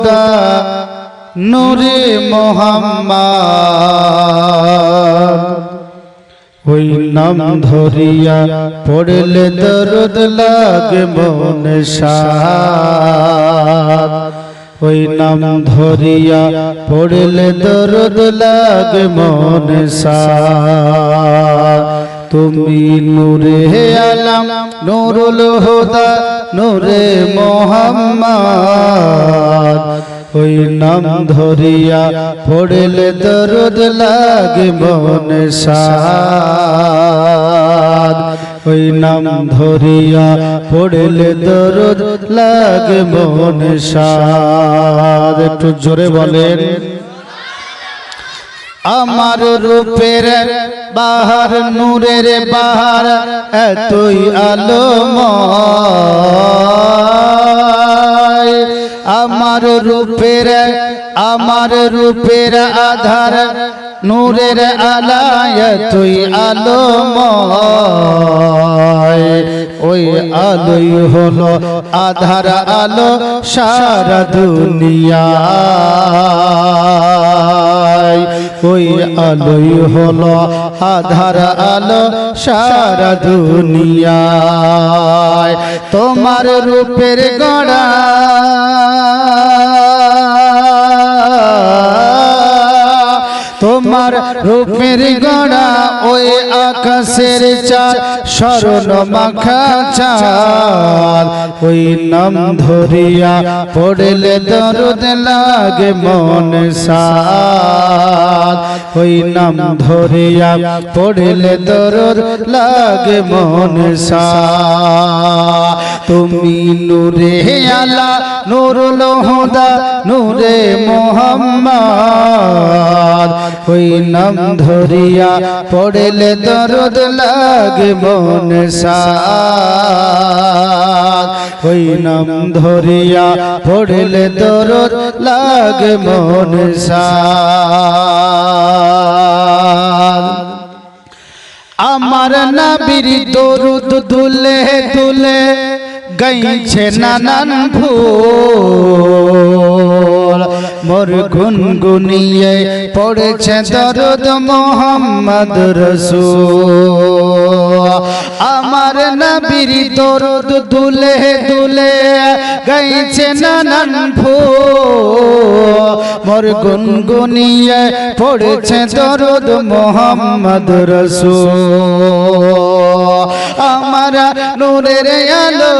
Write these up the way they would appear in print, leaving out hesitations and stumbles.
খোদা নূরে মোহাম্মদ ওই নাম ধরিয়া পড়লে দরদ লাগে মনে সাদ ওই নাম ধরিয়া পড়লে দরদ লাগে মনে সাদ তুমি নূরে আলম নূরুল হুদা নূরে মোহাম্মদ ওই নাম ধরিয়া পড়লে দরদ লাগে মনে সাদ ওই নাম ধরিয়া পড়লে দরদ লাগে মনে সাদ একটু জোরে বলেন আমার রূপের বাহার নূরের বাহার এতই আলোময় আমার রূপের আধার নূরের আলায় তুই আলোময় ওই আলোই হলো আধার আলো সারা দুনিয়া ওই আলোই হলো আধার আলো সারা দুনিয়া তোমার রূপের গড়া তোমার রূপের গড়া ওই আকাশের চাঁদ স্বর্ণ মাখা চাঁদ ওই নাম ধরিয়া পড়লে দরদ লাগে মনে সাদ ওই নাম ধরিয়া পড়লে দরদ লাগে মনে সাদ তুমি নূরে আলা নূরুল হুদা নূরে মোহাম্মদ ওই নাম ধরিয়া পড়লে দরদ লাগে মনে সাদ ওই নাম ধরিয়া পড়লে দরদ লাগে মনে সাদ আমার নবীর দরুদ দুলে দুলে গাইছে নানান ফুল মোর গুনগুনিয়ে পড়েছে দরুদ মোহাম্মদ রাসূল আমার নবীর দরুদ দুলে দুলে গাইছে নানান ফুল মোর গুনগুনিয়ে পড়েছে দরুদ মোহাম্মদ রাসূল আমার নূরের আলো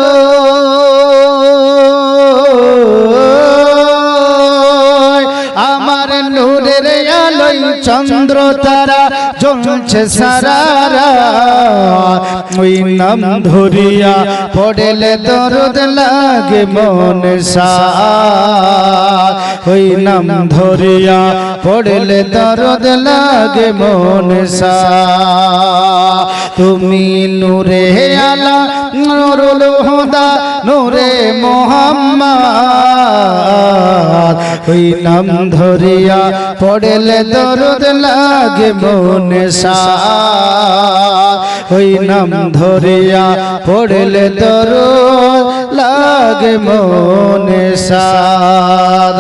আমার নূরের আলোয় চন্দ্র তারা জ্বলছে সারা রাত ওই নাম ধরিয়া পড়লে দরদ লাগে মনে সাদ ওই নাম ধরিয়া পড়লে দরদ লাগে মনে সাদ তুমি নূরে আলা নূরুল হুদা নূরে মোহাম্মদ ওই নাম ধরিয়া পড়লে দরদ লাগে মনে সাদ ওই নাম ধরিয়া পড়লে দরদ লাগে মনে সাদ।